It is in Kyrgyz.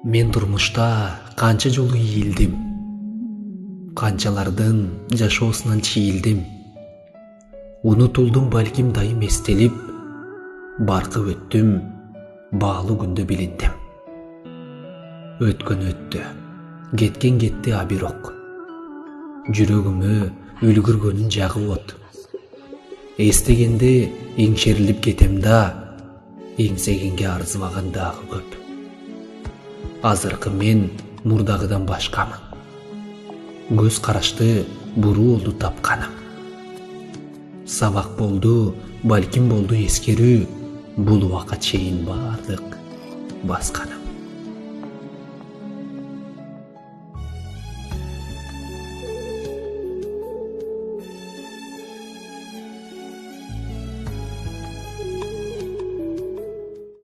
Мен турмушта канча жолу ийилдим, канчалардын жашоосунан чийилдим. Унутулдум балким дайым эстелип, баркып өттүм, баалуу күндө билиндим. Өткөн өттү, кеткен кетти абирок. Жүрөгүмө үлгүргөнүн жагы от. Эстегенде эңшерилип кетем да, эңсегенге арзыбаган дагы көп. Азыркы мен мурдагыдан башкамын. Көз карашты буруу болду тапканым. Сабак болду, балким болду эскерүү, бул убакка чейин бардык басканым.